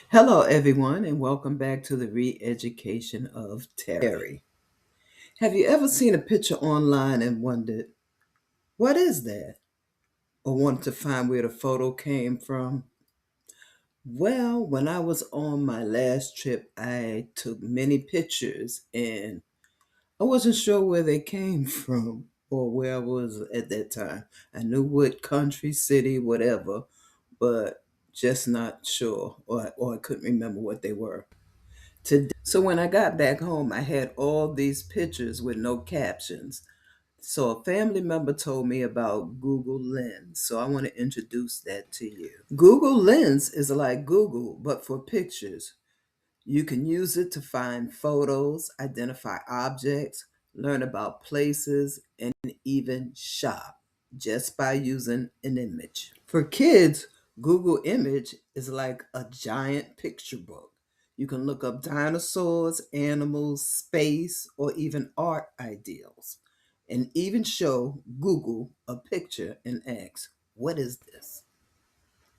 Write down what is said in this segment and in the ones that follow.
Hello, everyone, and welcome back to the re education of Terry. Have you ever seen a picture online and wondered, what is that? Or wanted to find where the photo came from? Well, when I was on my last trip, I took many pictures and I wasn't sure where they came from or where I was at that time. I knew what country, city, whatever, but just not sure, or I couldn't remember what they were. So when I got back home, I had all these pictures with no captions. So a family member told me about Google Lens. So I want to introduce that to you. Google Lens is like Google, but for pictures. You can use it to find photos, identify objects, learn about places, and even shop just by using an image. For kids, Google Image is like a giant picture book. You can look up dinosaurs, animals, space, or even art ideals, and even show Google a picture and ask, what is this?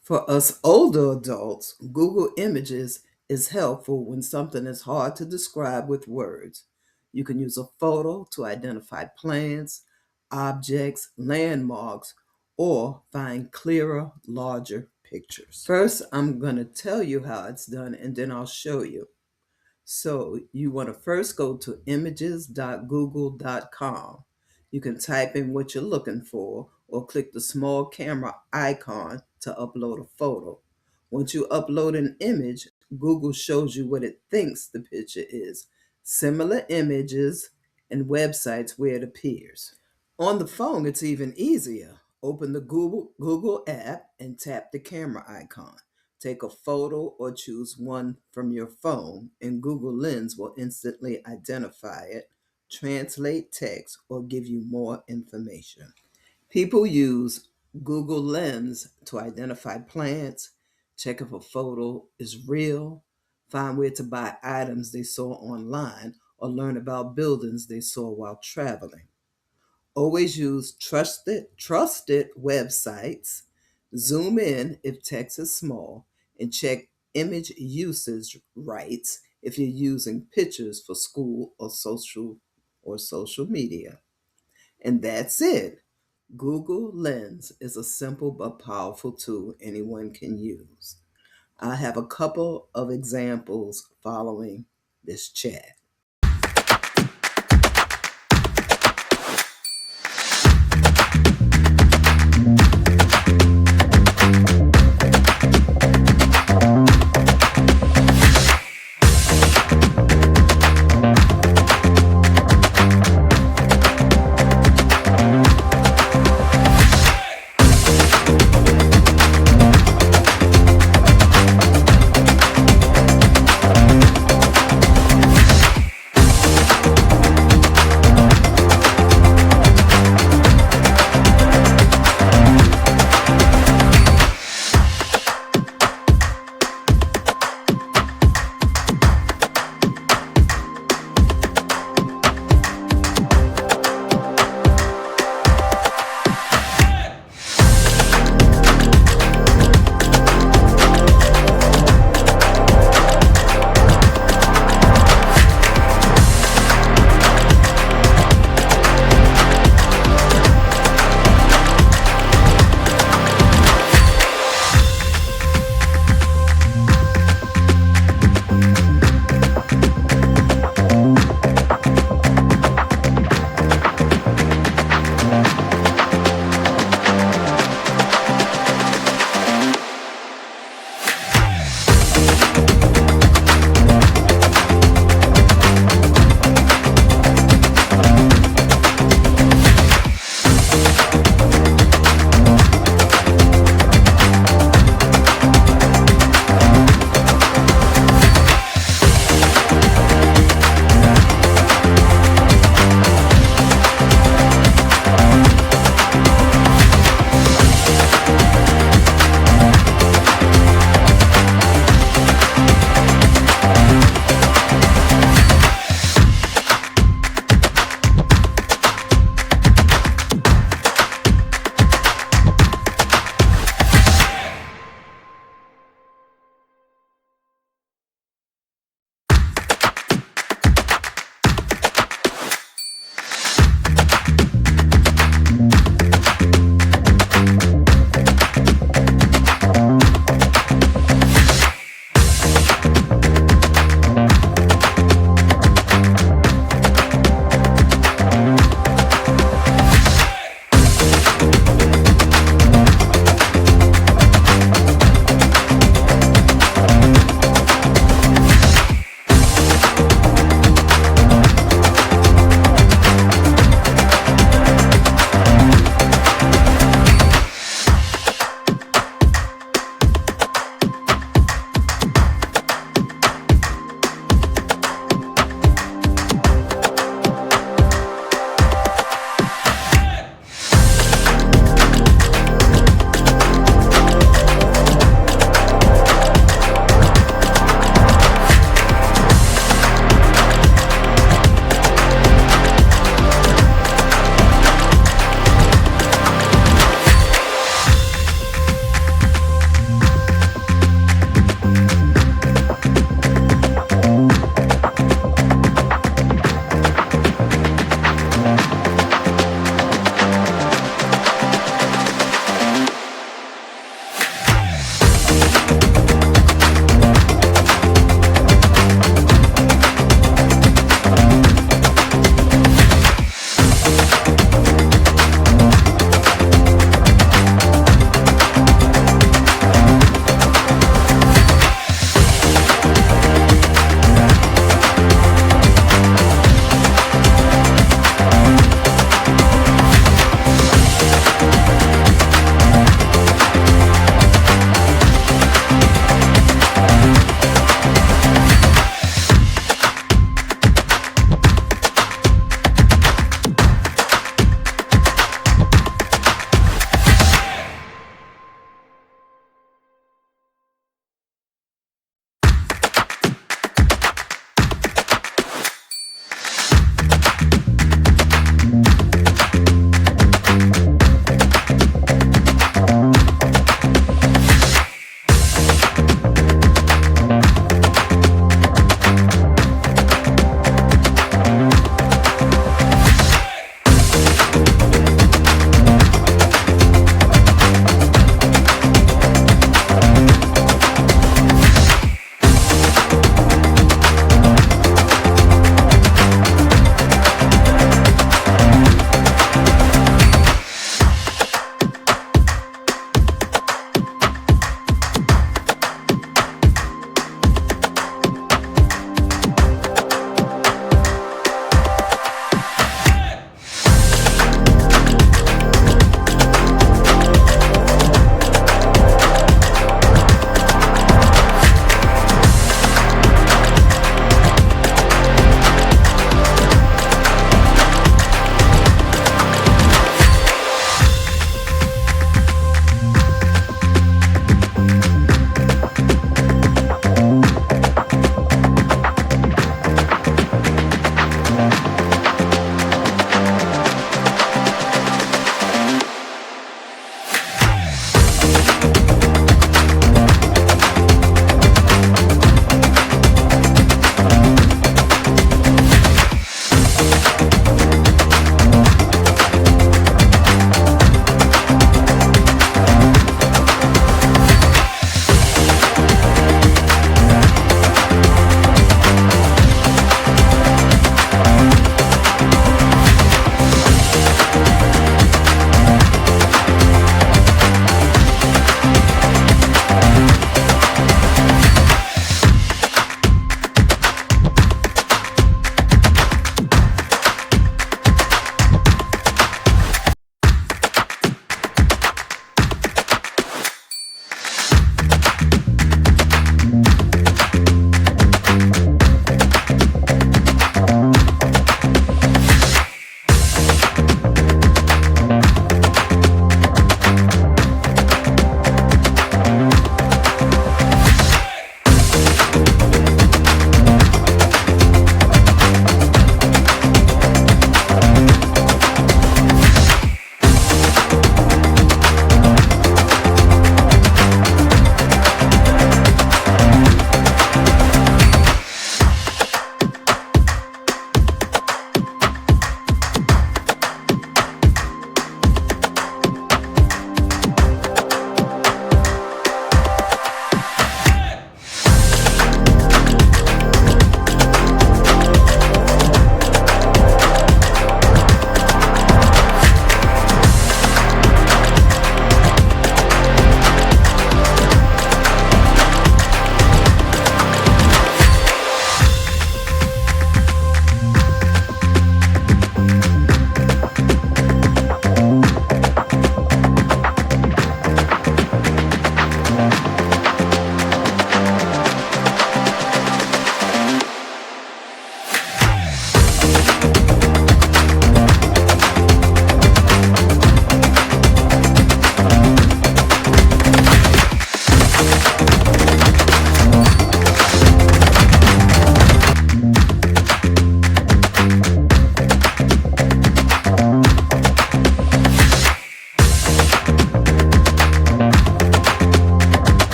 For us older adults, Google Images is helpful when something is hard to describe with words. You can use a photo to identify plants, objects, landmarks, or find clearer, larger pictures. First, I'm going to tell you how it's done and then I'll show you. So you want to first go to images.google.com. You can type in what you're looking for or click the small camera icon to upload a photo. Once you upload an image, Google shows you what it thinks the picture is, similar images and websites where it appears. On the phone, it's even easier. Open the Google app and tap the camera icon. Take a photo or choose one from your phone, and Google Lens will instantly identify it, translate text, or give you more information. People use Google Lens to identify plants, check if a photo is real, find where to buy items they saw online, or learn about buildings they saw while traveling. Always use trusted websites. Zoom in if text is small, and check image usage rights if you're using pictures for school or social media. And that's it. Google Lens is a simple but powerful tool anyone can use. I have a couple of examples following this chat.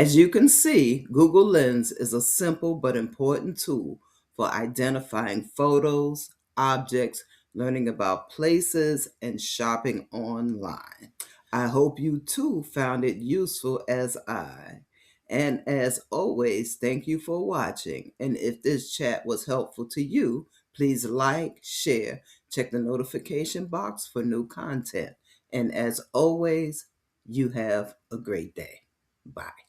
As you can see, Google Lens is a simple but important tool for identifying photos, objects, learning about places, and shopping online. I hope you too found it useful as I. And as always, thank you for watching. And if this chat was helpful to you, please like, share, check the notification box for new content. And as always, you have a great day. Bye.